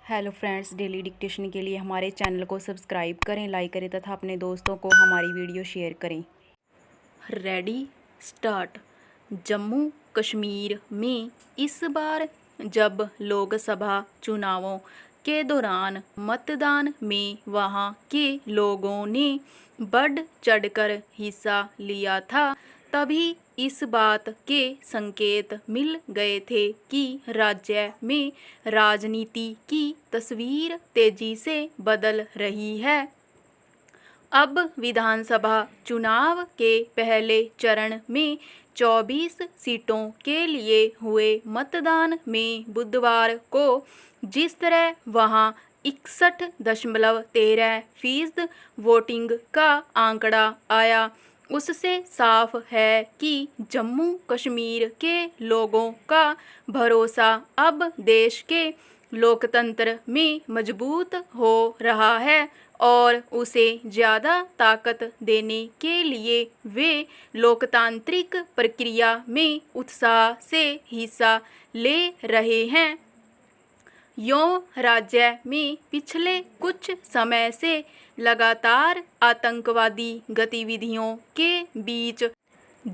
Hello friends, daily dictation के लिए हमारे चैनल को सब्सक्राइब करें, लाइक करें तथा अपने दोस्तों को हमारी वीडियो शेयर करें। Ready start. जम्मू कश्मीर में इस बार जब लोकसभा चुनावों के दौरान मतदान में वहां के लोगों ने बढ़ चढ़कर हिस्सा लिया था, तभी इस बात के संकेत मिल गए थे कि राज्य में राजनीति की तस्वीर तेजी से बदल रही है। अब विधानसभा चुनाव के पहले चरण में 24 सीटों के लिए हुए मतदान में बुधवार को जिस तरह वहां 61.13% वोटिंग का आंकड़ा आया, उससे साफ है कि जम्मू कश्मीर के लोगों का भरोसा अब देश के लोकतंत्र में मजबूत हो रहा है और उसे ज़्यादा ताकत देने के लिए वे लोकतांत्रिक प्रक्रिया में उत्साह से हिस्सा ले रहे हैं। यूं राज्य में पिछले कुछ समय से लगातार आतंकवादी गतिविधियों के बीच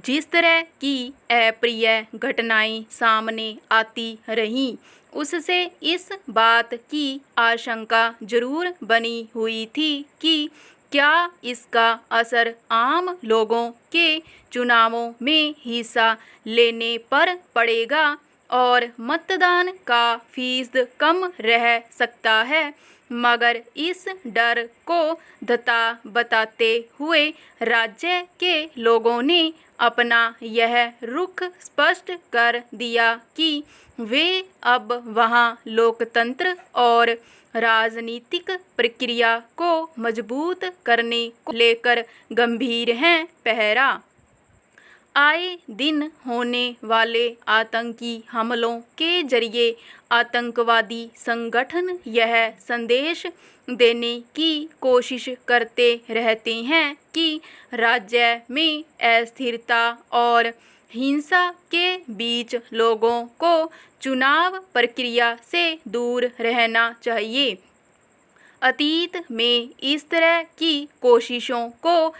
जिस तरह की अप्रिय घटनाएं सामने आती रहीं, उससे इस बात की आशंका जरूर बनी हुई थी कि क्या इसका असर आम लोगों के चुनावों में हिस्सा लेने पर पड़ेगा और मतदान का फीसद कम रह सकता है। मगर इस डर को धता बताते हुए राज्य के लोगों ने अपना यह रुख स्पष्ट कर दिया कि वे अब वहां लोकतंत्र और राजनीतिक प्रक्रिया को मजबूत करने को लेकर गंभीर हैं। पहरा। आए दिन होने वाले आतंकी हमलों के जरिए आतंकवादी संगठन यह संदेश देने की कोशिश करते रहते हैं कि राज्य में अस्थिरता और हिंसा के बीच लोगों को चुनाव प्रक्रिया से दूर रहना चाहिए। अतीत में इस तरह की कोशिशों को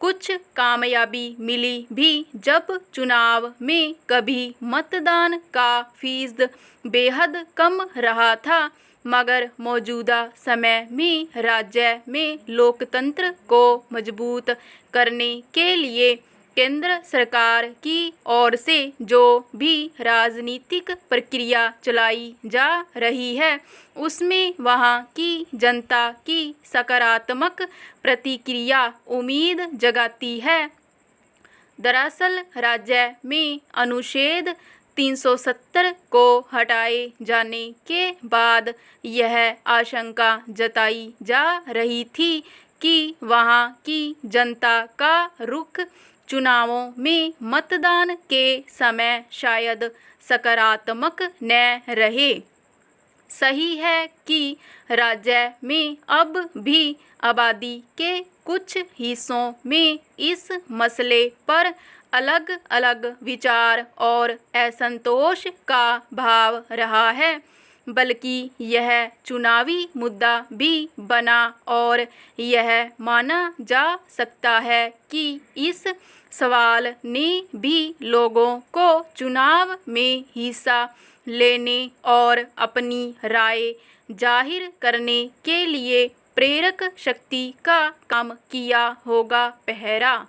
कुछ कामयाबी मिली भी, जब चुनाव में कभी मतदान का फीसद बेहद कम रहा था। मगर मौजूदा समय में राज्य में लोकतंत्र को मजबूत करने के लिए केंद्र सरकार की ओर से जो भी राजनीतिक प्रक्रिया चलाई जा रही है, उसमें वहां की जनता की सकारात्मक प्रतिक्रिया उम्मीद जगाती है। दरअसल राज्य में अनुच्छेद 370 को हटाए जाने के बाद यह आशंका जताई जा रही थी कि वहां की जनता का रुख चुनावों में मतदान के समय शायद सकारात्मक न रहे। सही है कि राज्य में अब भी आबादी के कुछ हिस्सों में इस मसले पर अलग अलग विचार और असंतोष का भाव रहा है, बल्कि यह चुनावी मुद्दा भी बना और यह माना जा सकता है कि इस सवाल ने भी लोगों को चुनाव में हिस्सा लेने और अपनी राय जाहिर करने के लिए प्रेरक शक्ति का काम किया होगा। पहरा।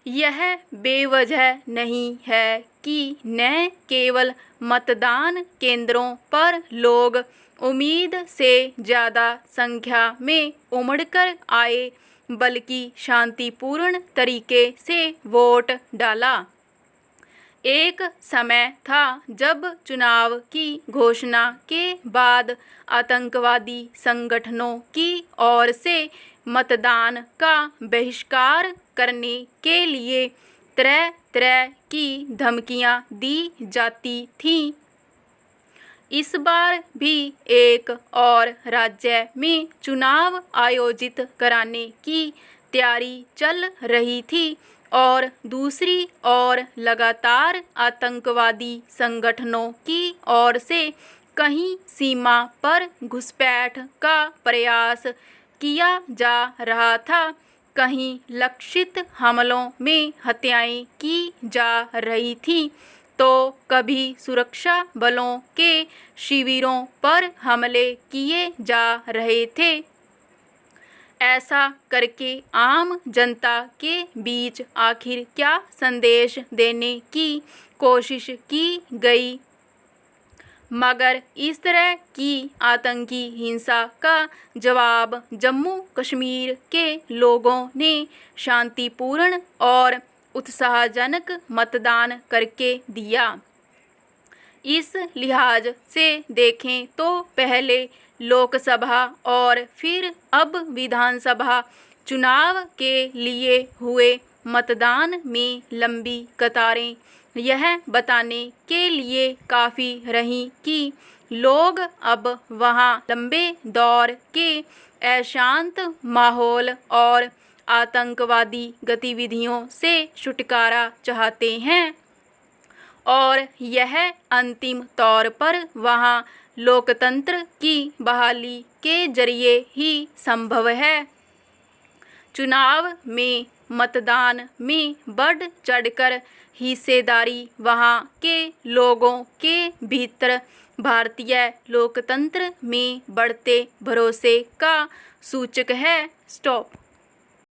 यह बेवजह नहीं है कि न केवल मतदान केंद्रों पर लोग उम्मीद से ज़्यादा संख्या में उमड़कर आए, बल्कि शांतिपूर्ण तरीके से वोट डाला। एक समय था जब चुनाव की घोषणा के बाद आतंकवादी संगठनों की ओर से मतदान का बहिष्कार करने के लिए तरह तरह की धमकियां दी जाती थीं। इस बार भी एक और राज्य में चुनाव आयोजित कराने की तैयारी चल रही थी और दूसरी ओर लगातार आतंकवादी संगठनों की ओर से कहीं सीमा पर घुसपैठ का प्रयास किया जा रहा था, कहीं लक्षित हमलों में हत्याएं की जा रही थीं, तो कभी सुरक्षा बलों के शिविरों पर हमले किए जा रहे थे। ऐसा करके आम जनता के बीच आखिर क्या संदेश देने की कोशिश की गई? मगर इस तरह की आतंकी हिंसा का जवाब जम्मू कश्मीर के लोगों ने शांतिपूर्ण और उत्साहजनक मतदान करके दिया। इस लिहाज से देखें तो पहले लोकसभा और फिर अब विधानसभा चुनाव के लिए हुए मतदान में लंबी कतारें यह बताने के लिए काफ़ी रहीं कि लोग अब वहां लंबे दौर के अशांत माहौल और आतंकवादी गतिविधियों से छुटकारा चाहते हैं, और यह अंतिम तौर पर वहां लोकतंत्र की बहाली के जरिए ही संभव है। चुनाव में मतदान में बढ़ चढ़कर हिस्सेदारी वहां के लोगों के भीतर भारतीय लोकतंत्र में बढ़ते भरोसे का सूचक है। स्टॉप।